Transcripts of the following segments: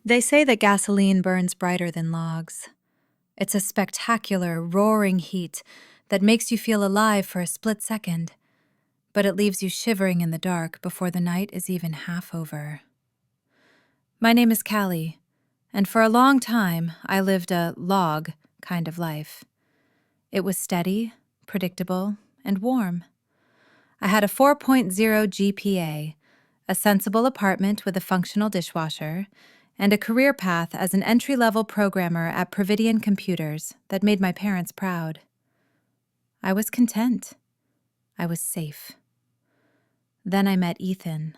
They say that gasoline burns brighter than logs. It's a spectacular, roaring heat that makes you feel alive for a split second, but it leaves you shivering in the dark before the night is even half over. My name is Callie, and for a long time I lived a log kind of life. It was steady, predictable, and warm. I had a 4.0 GPA, a sensible apartment with a functional dishwasher, and a career path as an entry-level programmer at Providian Computers that made my parents proud. I was content. I was safe. Then I met Ethan.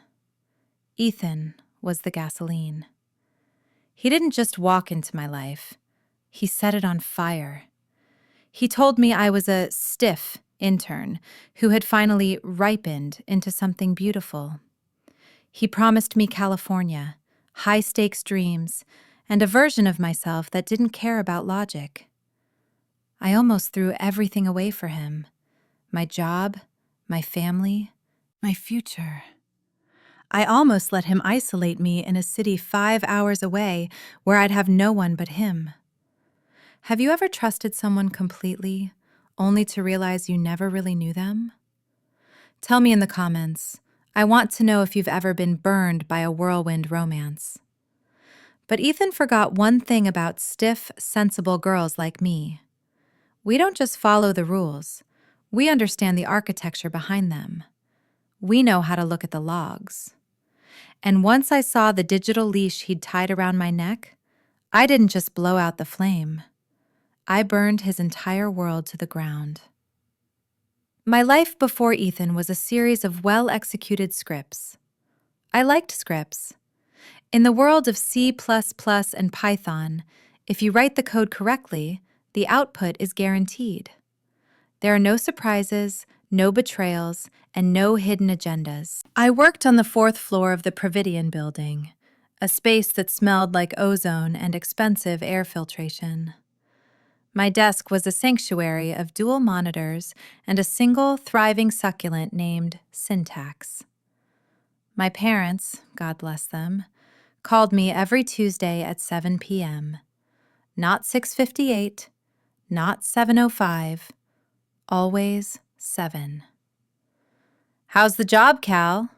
Ethan was the gasoline. He didn't just walk into my life. He set it on fire. He told me I was a stiff intern who had finally ripened into something beautiful. He promised me California, high-stakes dreams, and a version of myself that didn't care about logic. I almost threw everything away for him. My job, my family, my future. I almost let him isolate me in a city 5 hours away where I'd have no one but him. Have you ever trusted someone completely, only to realize you never really knew them? Tell me in the comments. I want to know if you've ever been burned by a whirlwind romance. But Ethan forgot one thing about stiff, sensible girls like me. We don't just follow the rules. We understand the architecture behind them. We know how to look at the logs. And once I saw the digital leash he'd tied around my neck, I didn't just blow out the flame. I burned his entire world to the ground. My life before Ethan was a series of well-executed scripts. I liked scripts. In the world of C++ and Python, if you write the code correctly, the output is guaranteed. There are no surprises, no betrayals, and no hidden agendas. I worked on the 4th floor of the Providian building, a space that smelled like ozone and expensive air filtration. My desk was a sanctuary of dual monitors and a single, thriving succulent named Syntax. My parents, God bless them, called me every Tuesday at 7 p.m. Not 6:58, not 7:05, always 7. "How's the job, Cal?"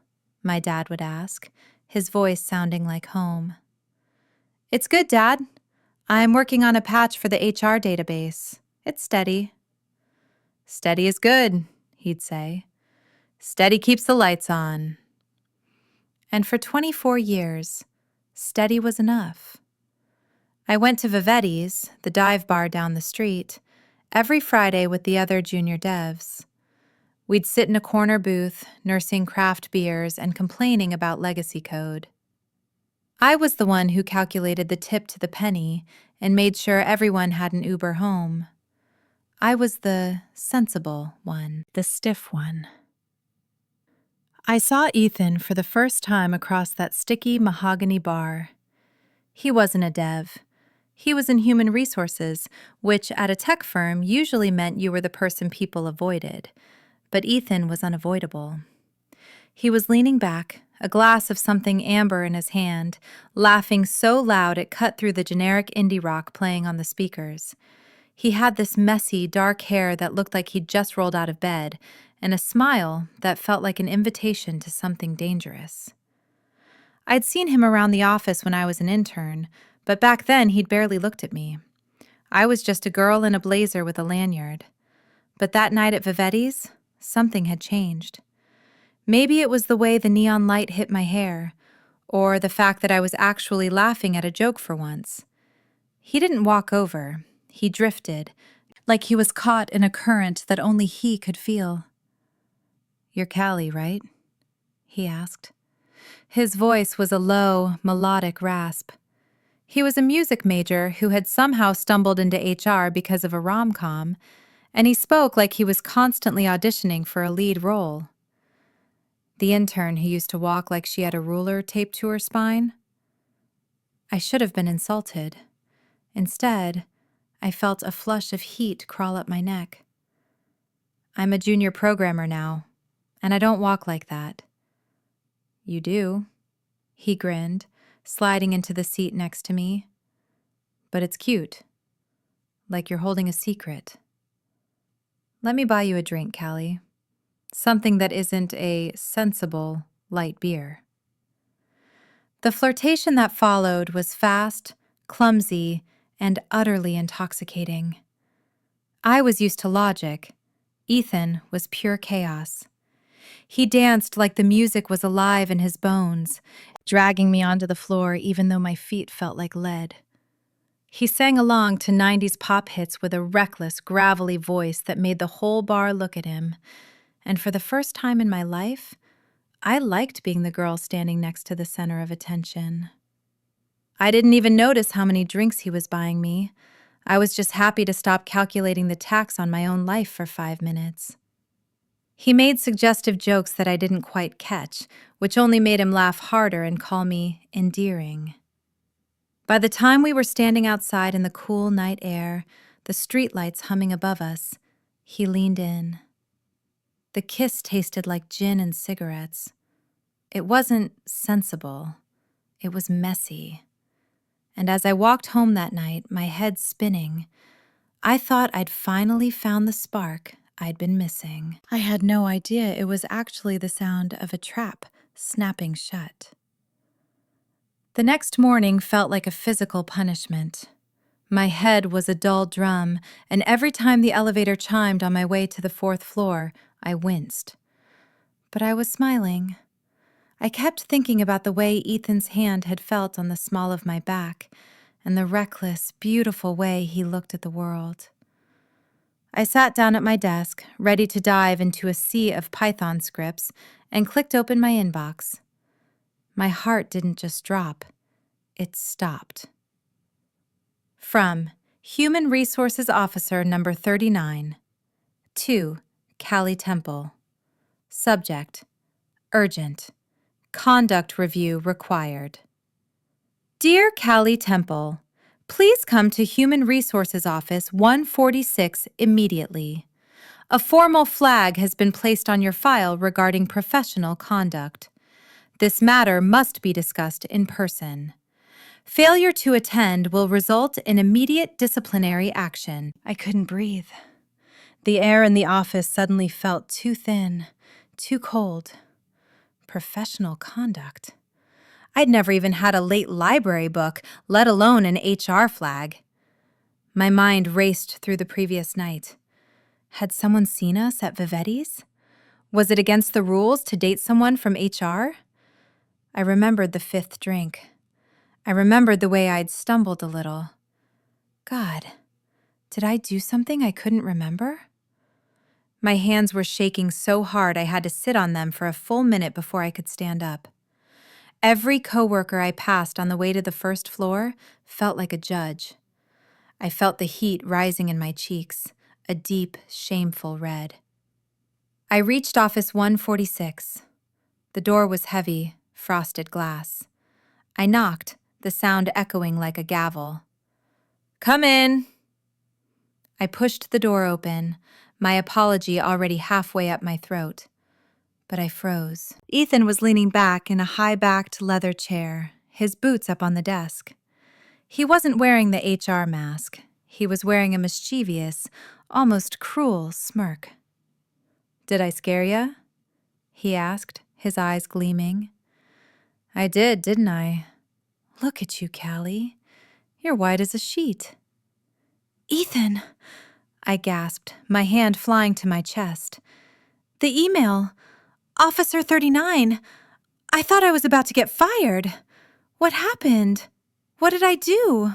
my dad would ask, his voice sounding like home. "It's good, Dad. I'm working on a patch for the HR database. It's steady." "Steady is good," he'd say. "Steady keeps the lights on." And for 24 years, steady was enough. I went to Vivetti's, the dive bar down the street, every Friday with the other junior devs. We'd sit in a corner booth, nursing craft beers and complaining about legacy code. I was the one who calculated the tip to the penny and made sure everyone had an Uber home. I was the sensible one, the stiff one. I saw Ethan for the first time across that sticky mahogany bar. He wasn't a dev. He was in human resources, which at a tech firm usually meant you were the person people avoided. But Ethan was unavoidable. He was leaning back, a glass of something amber in his hand, laughing so loud it cut through the generic indie rock playing on the speakers. He had this messy, dark hair that looked like he'd just rolled out of bed, and a smile that felt like an invitation to something dangerous. I'd seen him around the office when I was an intern, but back then he'd barely looked at me. I was just a girl in a blazer with a lanyard. But that night at Vivetti's, something had changed. Maybe it was the way the neon light hit my hair, or the fact that I was actually laughing at a joke for once. He didn't walk over. He drifted, like he was caught in a current that only he could feel. "You're Callie, right?" he asked. His voice was a low, melodic rasp. He was a music major who had somehow stumbled into HR because of a rom-com, and he spoke like he was constantly auditioning for a lead role. The intern who used to walk like she had a ruler taped to her spine? I should have been insulted. Instead, I felt a flush of heat crawl up my neck. "I'm a junior programmer now, and I don't walk like that." "You do," he grinned, sliding into the seat next to me. But it's cute, like you're holding a secret. Let me buy you a drink, Callie. Something that isn't a sensible, light beer. The flirtation that followed was fast, clumsy, and utterly intoxicating. I was used to logic. Ethan was pure chaos. He danced like the music was alive in his bones, dragging me onto the floor even though my feet felt like lead. He sang along to 90s pop hits with a reckless, gravelly voice that made the whole bar look at him. And for the first time in my life, I liked being the girl standing next to the center of attention. I didn't even notice how many drinks he was buying me. I was just happy to stop calculating the tax on my own life for 5 minutes. He made suggestive jokes that I didn't quite catch, which only made him laugh harder and call me endearing. By the time we were standing outside in the cool night air, the streetlights humming above us, he leaned in. The kiss tasted like gin and cigarettes. It wasn't sensible. It was messy. And as I walked home that night, my head spinning, I thought I'd finally found the spark I'd been missing. I had no idea it was actually the sound of a trap snapping shut. The next morning felt like a physical punishment. My head was a dull drum, and every time the elevator chimed on my way to the 4th floor, I winced. But I was smiling. I kept thinking about the way Ethan's hand had felt on the small of my back, and the reckless, beautiful way he looked at the world. I sat down at my desk, ready to dive into a sea of Python scripts, and clicked open my inbox. My heart didn't just drop, it stopped. From Human Resources Officer number 39 to Callie Temple. Subject: urgent. Conduct review required. Dear Callie Temple, please come to Human Resources Office 146 immediately. A formal flag has been placed on your file regarding professional conduct. This matter must be discussed in person. Failure to attend will result in immediate disciplinary action. I couldn't breathe. The air in the office suddenly felt too thin, too cold. Professional conduct. I'd never even had a late library book, let alone an HR flag. My mind raced through the previous night. Had someone seen us at Vivetti's? Was it against the rules to date someone from HR? I remembered the 5th drink. I remembered the way I'd stumbled a little. God, did I do something I couldn't remember? My hands were shaking so hard I had to sit on them for a full minute before I could stand up. Every coworker I passed on the way to the 1st floor felt like a judge. I felt the heat rising in my cheeks, a deep, shameful red. I reached office 146. The door was heavy, frosted glass. I knocked, the sound echoing like a gavel. Come in. I pushed the door open, my apology already halfway up my throat. But I froze. Ethan was leaning back in a high-backed leather chair, his boots up on the desk. He wasn't wearing the HR mask. He was wearing a mischievous, almost cruel smirk. Did I scare ya? He asked, his eyes gleaming. I did, didn't I? Look at you, Callie. You're white as a sheet. Ethan, I gasped, my hand flying to my chest. The email. Officer 39. I thought I was about to get fired. What happened? What did I do?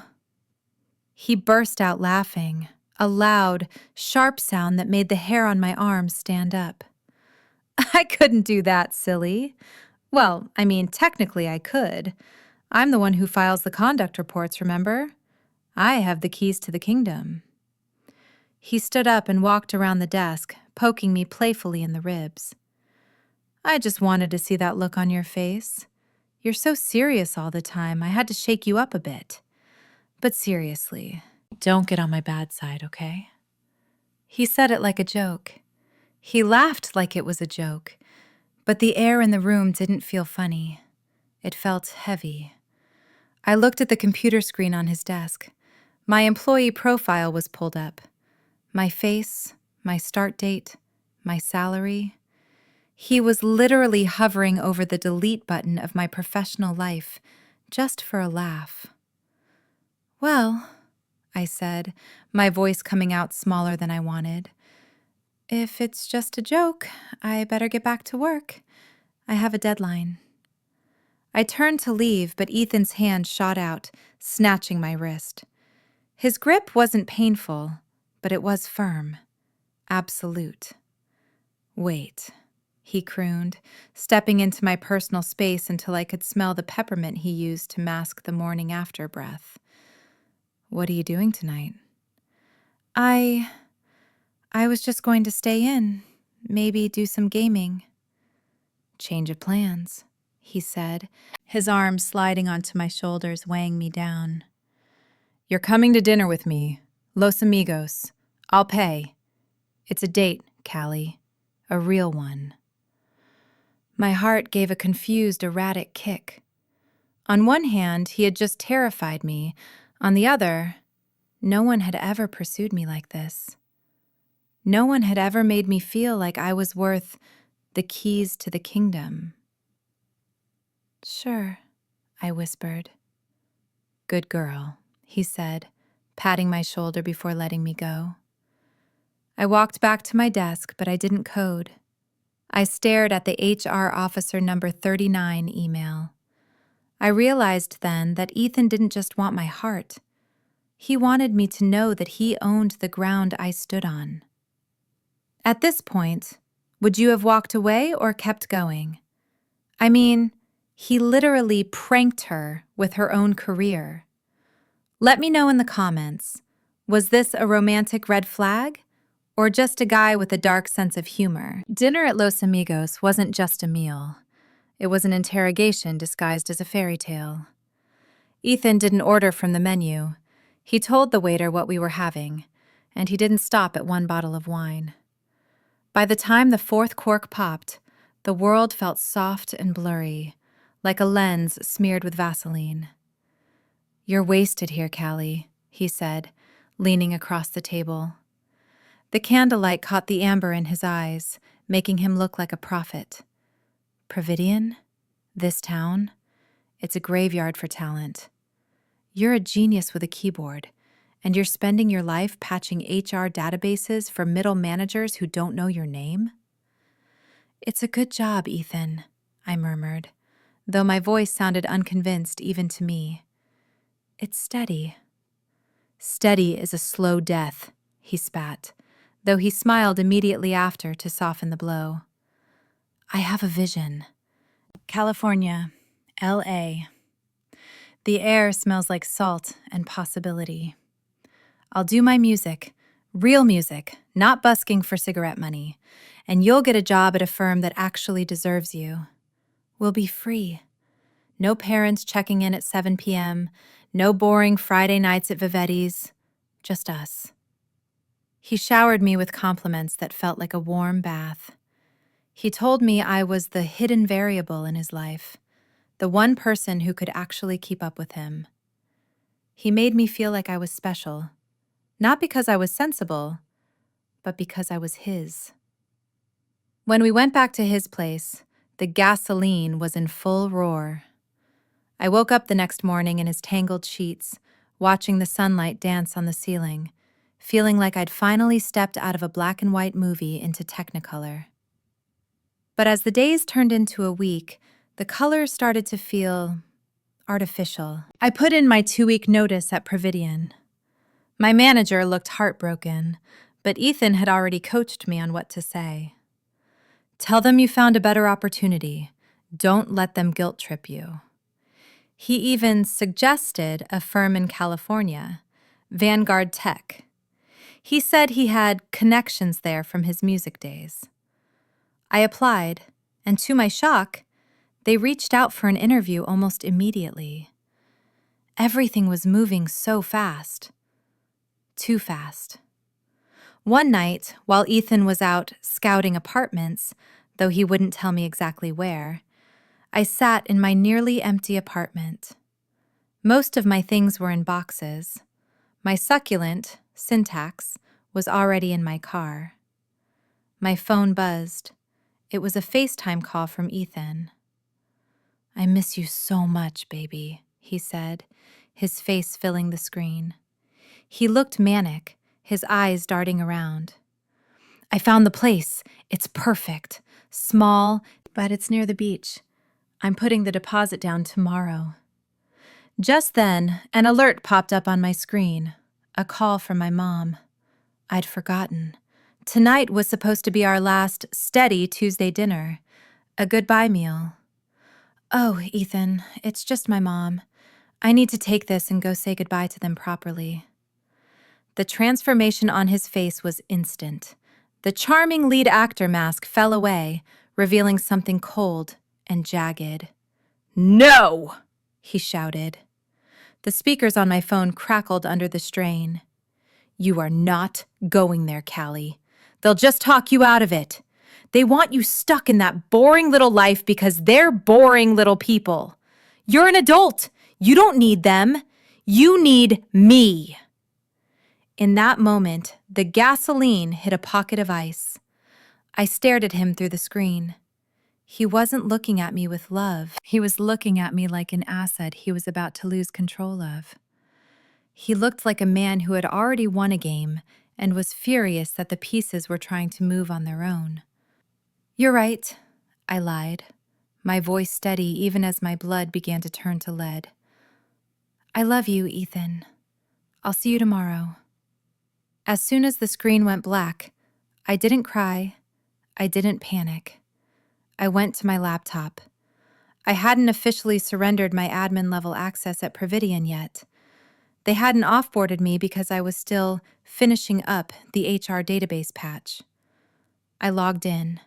He burst out laughing, a loud, sharp sound that made the hair on my arms stand up. I couldn't do that, silly. Well, I mean, technically I could. I'm the one who files the conduct reports, remember? I have the keys to the kingdom. He stood up and walked around the desk, poking me playfully in the ribs. I just wanted to see that look on your face. You're so serious all the time, I had to shake you up a bit. But seriously, don't get on my bad side, okay? He said it like a joke. He laughed like it was a joke, but the air in the room didn't feel funny. It felt heavy. I looked at the computer screen on his desk. My employee profile was pulled up. My face, my start date, my salary. He was literally hovering over the delete button of my professional life, just for a laugh. "Well," I said, my voice coming out smaller than I wanted, "if it's just a joke, I better get back to work. I have a deadline." I turned to leave, but Ethan's hand shot out, snatching my wrist. His grip wasn't painful, but it was firm. Absolute. "Wait," he crooned, stepping into my personal space until I could smell the peppermint he used to mask the morning after breath. "What are you doing tonight?" I was just going to stay in, maybe do some gaming." "Change of plans," he said, his arms sliding onto my shoulders, weighing me down. "You're coming to dinner with me. Los Amigos. I'll pay. It's a date, Callie. A real one." My heart gave a confused, erratic kick. On one hand, he had just terrified me. On the other, no one had ever pursued me like this. No one had ever made me feel like I was worth the keys to the kingdom. "Sure," I whispered. "Good girl," he said, patting my shoulder before letting me go. I walked back to my desk, but I didn't code. I stared at the HR Officer number 39 email. I realized then that Ethan didn't just want my heart. He wanted me to know that he owned the ground I stood on. At this point, would you have walked away or kept going? I mean, he literally pranked her with her own career. Let me know in the comments, was this a romantic red flag or just a guy with a dark sense of humor? Dinner at Los Amigos wasn't just a meal. It was an interrogation disguised as a fairy tale. Ethan didn't order from the menu. He told the waiter what we were having, and he didn't stop at one bottle of wine. By the time the fourth cork popped, the world felt soft and blurry, like a lens smeared with Vaseline. "You're wasted here, Callie," he said, leaning across the table. The candlelight caught the amber in his eyes, making him look like a prophet. "Providian? This town? It's a graveyard for talent. You're a genius with a keyboard, and you're spending your life patching HR databases for middle managers who don't know your name?" "It's a good job, Ethan," I murmured, though my voice sounded unconvinced even to me. "It's steady." "Steady is a slow death," he spat, though he smiled immediately after to soften the blow. "I have a vision. California, LA. The air smells like salt and possibility. I'll do my music, real music, not busking for cigarette money, and you'll get a job at a firm that actually deserves you. We'll be free. No parents checking in at 7 p.m., no boring Friday nights at Vivetti's, just us." He showered me with compliments that felt like a warm bath. He told me I was the hidden variable in his life, the one person who could actually keep up with him. He made me feel like I was special, not because I was sensible, but because I was his. When we went back to his place, the gasoline was in full roar. I woke up the next morning in his tangled sheets, watching the sunlight dance on the ceiling, feeling like I'd finally stepped out of a black and white movie into Technicolor. But as the days turned into a week, the colors started to feel artificial. I put in my 2-week notice at Providian. My manager looked heartbroken, but Ethan had already coached me on what to say. "Tell them you found a better opportunity. Don't let them guilt trip you." He even suggested a firm in California, Vanguard Tech. He said he had connections there from his music days. I applied, and to my shock, they reached out for an interview almost immediately. Everything was moving so fast. Too fast. One night, while Ethan was out scouting apartments, though he wouldn't tell me exactly where, I sat in my nearly empty apartment. Most of my things were in boxes. My succulent, Syntax, was already in my car. My phone buzzed. It was a FaceTime call from Ethan. "I miss you so much, baby," he said, his face filling the screen. He looked manic, his eyes darting around. "I found the place. It's perfect. Small, but it's near the beach. I'm putting the deposit down tomorrow." Just then, an alert popped up on my screen. A call from my mom. I'd forgotten. Tonight was supposed to be our last steady Tuesday dinner. A goodbye meal. "Oh, Ethan, it's just my mom. I need to take this and go say goodbye to them properly." The transformation on his face was instant. The charming lead actor mask fell away, revealing something cold and jagged. "No!" he shouted. The speakers on my phone crackled under the strain. "You are not going there, Callie. They'll just talk you out of it. They want you stuck in that boring little life because they're boring little people. You're an adult. You don't need them. You need me." In that moment, the gasoline hit a pocket of ice. I stared at him through the screen. He wasn't looking at me with love. He was looking at me like an asset he was about to lose control of. He looked like a man who had already won a game and was furious that the pieces were trying to move on their own. "You're right," I lied, my voice steady even as my blood began to turn to lead. "I love you, Ethan. I'll see you tomorrow." As soon as the screen went black, I didn't cry. I didn't panic. I went to my laptop. I hadn't officially surrendered my admin-level access at Providian yet. They hadn't offboarded me because I was still finishing up the HR database patch. I logged in.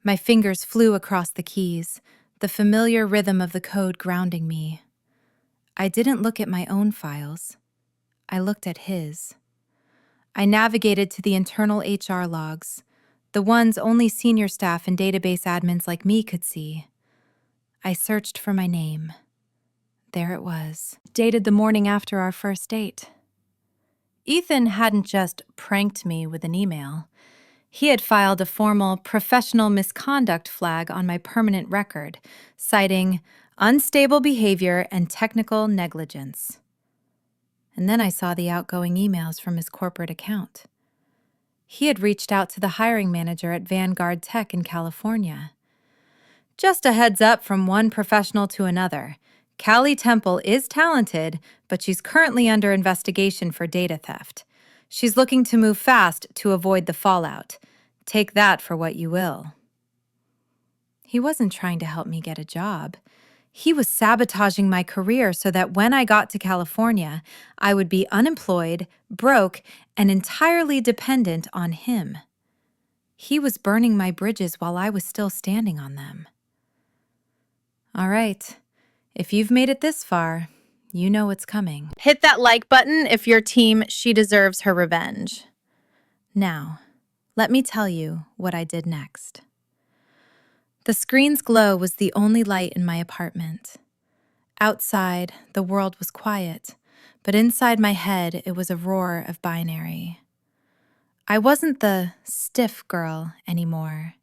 My fingers flew across the keys, the familiar rhythm of the code grounding me. I didn't look at my own files. I looked at his. I navigated to the internal HR logs, the ones only senior staff and database admins like me could see. I searched for my name. There it was, dated the morning after our first date. Ethan hadn't just pranked me with an email. He had filed a formal professional misconduct flag on my permanent record, citing unstable behavior and technical negligence. And then I saw the outgoing emails from his corporate account. He had reached out to the hiring manager at Vanguard Tech in California. "Just a heads up from one professional to another. Callie Temple is talented, but she's currently under investigation for data theft. She's looking to move fast to avoid the fallout. Take that for what you will." He wasn't trying to help me get a job. He was sabotaging my career so that when I got to California, I would be unemployed, broke, and entirely dependent on him. He was burning my bridges while I was still standing on them. All right, if you've made it this far, you know what's coming. Hit that like button if your team She Deserves Her Revenge. Now, let me tell you what I did next. The screen's glow was the only light in my apartment. Outside, the world was quiet, but inside my head, it was a roar of binary. I wasn't the stiff girl anymore.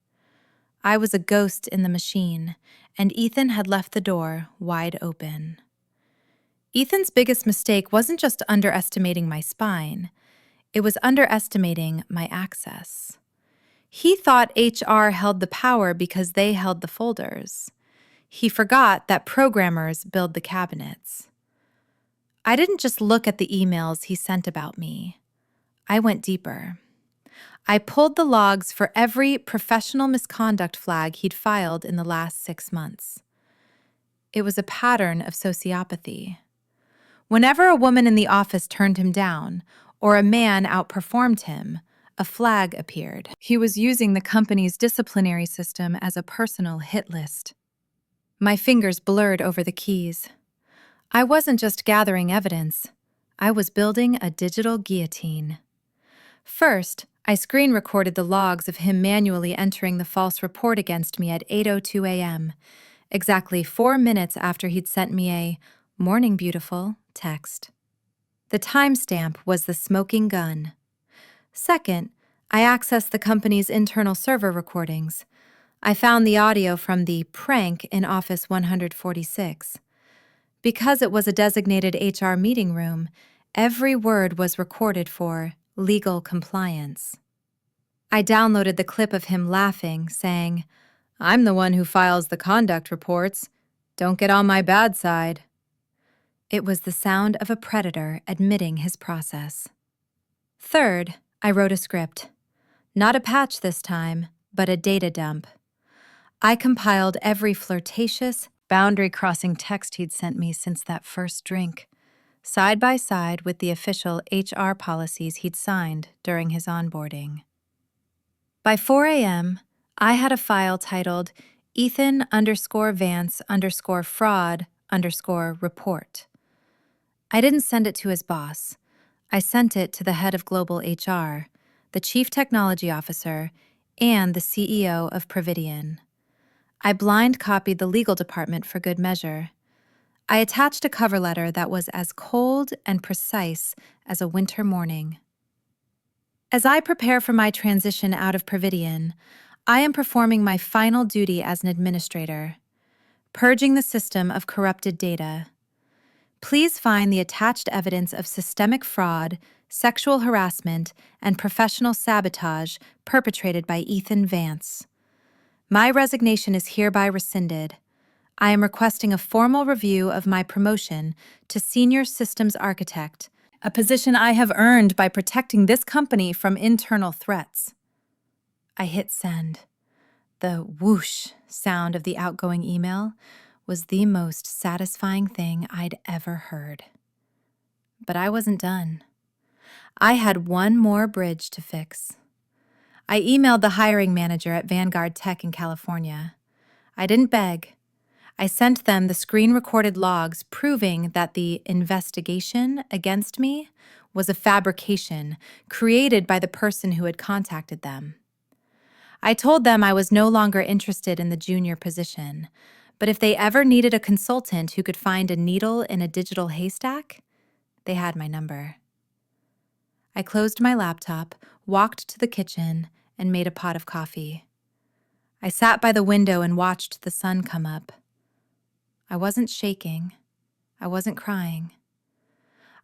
I was a ghost in the machine, and Ethan had left the door wide open. Ethan's biggest mistake wasn't just underestimating my spine. It was underestimating my access. He thought HR held the power because they held the folders. He forgot that programmers build the cabinets. I didn't just look at the emails he sent about me. I went deeper. I pulled the logs for every professional misconduct flag he'd filed in the last 6 months. It was a pattern of sociopathy. Whenever a woman in the office turned him down, or a man outperformed him, a flag appeared. He was using the company's disciplinary system as a personal hit list. My fingers blurred over the keys. I wasn't just gathering evidence. I was building a digital guillotine. First, I screen recorded the logs of him manually entering the false report against me at 8:02 a.m., exactly 4 minutes after he'd sent me a Morning beautiful, text. The timestamp was the smoking gun. Second, I accessed the company's internal server recordings. I found the audio from the prank in Office 146. Because it was a designated HR meeting room, every word was recorded for legal compliance. I downloaded the clip of him laughing, saying, "I'm the one who files the conduct reports. Don't get on my bad side." It was the sound of a predator admitting his process. Third, I wrote a script. Not a patch this time, but a data dump. I compiled every flirtatious, boundary-crossing text he'd sent me since that first drink, side by side with the official HR policies he'd signed during his onboarding. By 4 a.m., I had a file titled Ethan_Vance_fraud_report. I didn't send it to his boss. I sent it to the head of global HR, the chief technology officer, and the CEO of Providian. I blind copied the legal department for good measure. I attached a cover letter that was as cold and precise as a winter morning. As I prepare for my transition out of Providian, I am performing my final duty as an administrator, purging the system of corrupted data. Please find the attached evidence of systemic fraud, sexual harassment, and professional sabotage perpetrated by Ethan Vance. My resignation is hereby rescinded. I am requesting a formal review of my promotion to Senior Systems Architect, a position I have earned by protecting this company from internal threats. I hit send. The whoosh sound of the outgoing email was the most satisfying thing I'd ever heard. But I wasn't done. I had one more bridge to fix. I emailed the hiring manager at Vanguard Tech in California. I didn't beg. I sent them the screen-recorded logs proving that the investigation against me was a fabrication created by the person who had contacted them. I told them I was no longer interested in the junior position, but if they ever needed a consultant who could find a needle in a digital haystack, they had my number. I closed my laptop, walked to the kitchen, and made a pot of coffee. I sat by the window and watched the sun come up. I wasn't shaking. I wasn't crying.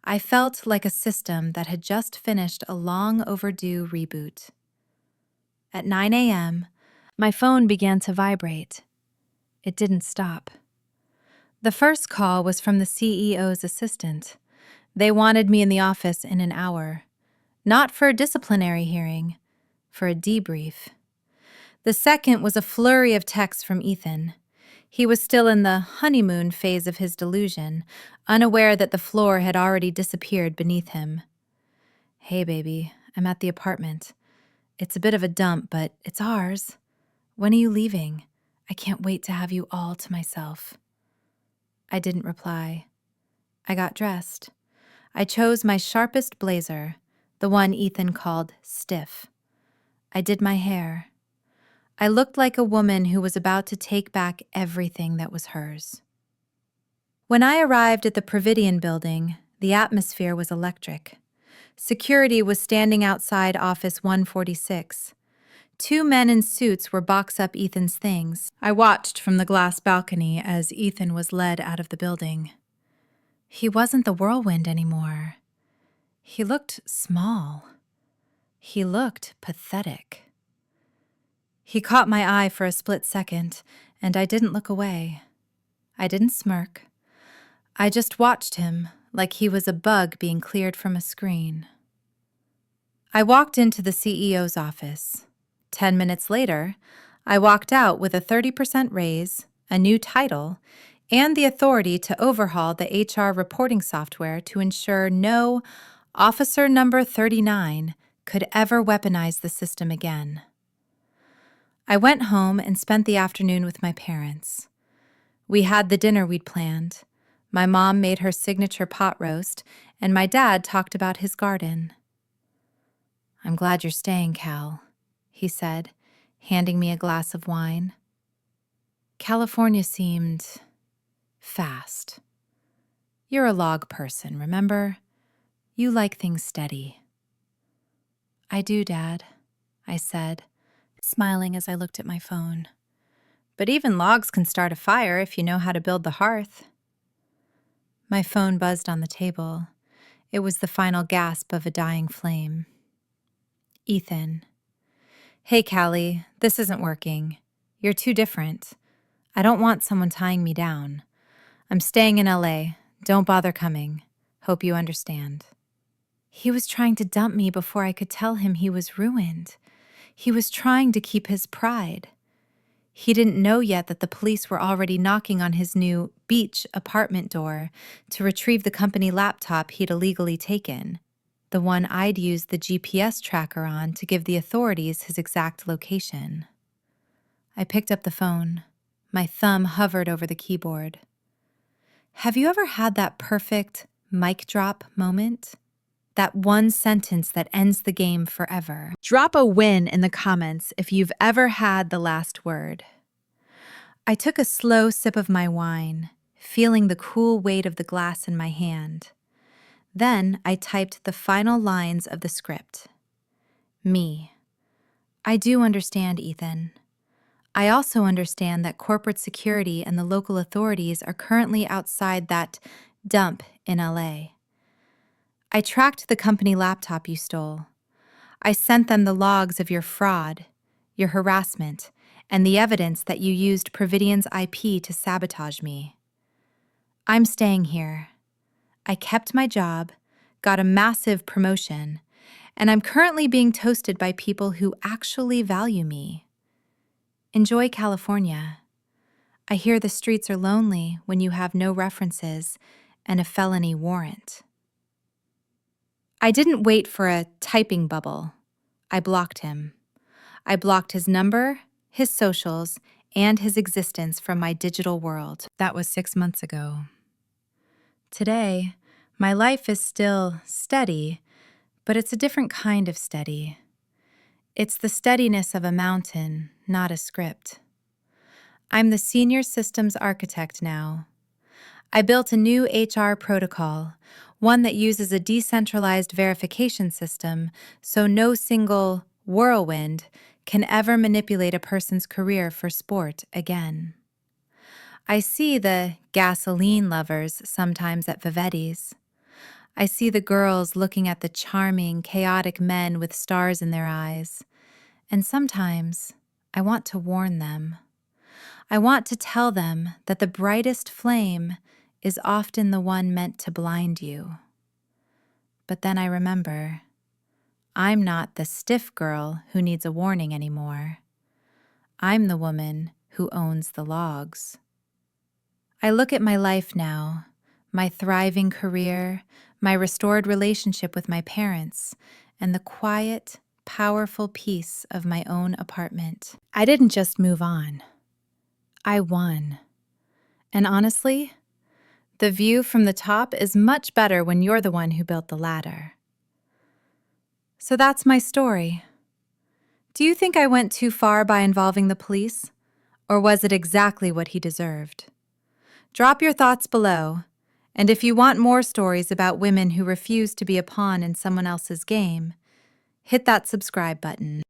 I felt like a system that had just finished a long overdue reboot. At 9 a.m., my phone began to vibrate. It didn't stop. The first call was from the CEO's assistant. They wanted me in the office in an hour. Not for a disciplinary hearing, for a debrief. The second was a flurry of texts from Ethan. He was still in the honeymoon phase of his delusion, unaware that the floor had already disappeared beneath him. "Hey, baby, I'm at the apartment. It's a bit of a dump, but it's ours. When are you leaving? I can't wait to have you all to myself." I didn't reply. I got dressed. I chose my sharpest blazer, the one Ethan called stiff. I did my hair. I looked like a woman who was about to take back everything that was hers. When I arrived at the Providian building, the atmosphere was electric. Security was standing outside Office 146. 2 men in suits were box up Ethan's things. I watched from the glass balcony as Ethan was led out of the building. He wasn't the whirlwind anymore. He looked small. He looked pathetic. He caught my eye for a split second, and I didn't look away. I didn't smirk. I just watched him like he was a bug being cleared from a screen. I walked into the CEO's office. 10 minutes later, I walked out with a 30% raise, a new title, and the authority to overhaul the HR reporting software to ensure no Officer Number 39 could ever weaponize the system again. I went home and spent the afternoon with my parents. We had the dinner we'd planned. My mom made her signature pot roast, and my dad talked about his garden. "I'm glad you're staying, Cal," he said, handing me a glass of wine. "... 'California' seemed... fast. You're a log person, remember? You like things steady. I do, Dad, I said, smiling as I looked at my phone. But even logs can start a fire if you know how to build the hearth. My phone buzzed on the table. It was the final gasp of a dying flame. Ethan. Hey, Callie, this isn't working. You're too different. I don't want someone tying me down. I'm staying in LA. Don't bother coming. Hope you understand. He was trying to dump me before I could tell him he was ruined. He was trying to keep his pride. He didn't know yet that the police were already knocking on his new beach apartment door to retrieve the company laptop he'd illegally taken, the one I'd used the GPS tracker on to give the authorities his exact location. I picked up the phone. My thumb hovered over the keyboard. Have you ever had that perfect mic drop moment? That one sentence that ends the game forever. Drop a win in the comments if you've ever had the last word. I took a slow sip of my wine, feeling the cool weight of the glass in my hand. Then I typed the final lines of the script. Me. I do understand, Ethan. I also understand that corporate security and the local authorities are currently outside that dump in LA. I tracked the company laptop you stole. I sent them the logs of your fraud, your harassment, and the evidence that you used Providian's IP to sabotage me. I'm staying here. I kept my job, got a massive promotion, and I'm currently being toasted by people who actually value me. Enjoy California. I hear the streets are lonely when you have no references and a felony warrant. I didn't wait for a typing bubble. I blocked him. I blocked his number, his socials, and his existence from my digital world. That was 6 months ago. Today, my life is still steady, but it's a different kind of steady. It's the steadiness of a mountain, not a script. I'm the senior systems architect now. I built a new HR protocol, one that uses a decentralized verification system so no single whirlwind can ever manipulate a person's career for sport again. I see the gasoline lovers sometimes at Vivetti's. I see the girls looking at the charming, chaotic men with stars in their eyes. And sometimes I want to warn them. I want to tell them that the brightest flame is often the one meant to blind you. But then I remember, I'm not the stiff girl who needs a warning anymore. I'm the woman who owns the logs. I look at my life now, my thriving career, my restored relationship with my parents, and the quiet, powerful peace of my own apartment. I didn't just move on. I won. And honestly, the view from the top is much better when you're the one who built the ladder. So that's my story. Do you think I went too far by involving the police? Or was it exactly what he deserved? Drop your thoughts below. And if you want more stories about women who refuse to be a pawn in someone else's game, hit that subscribe button.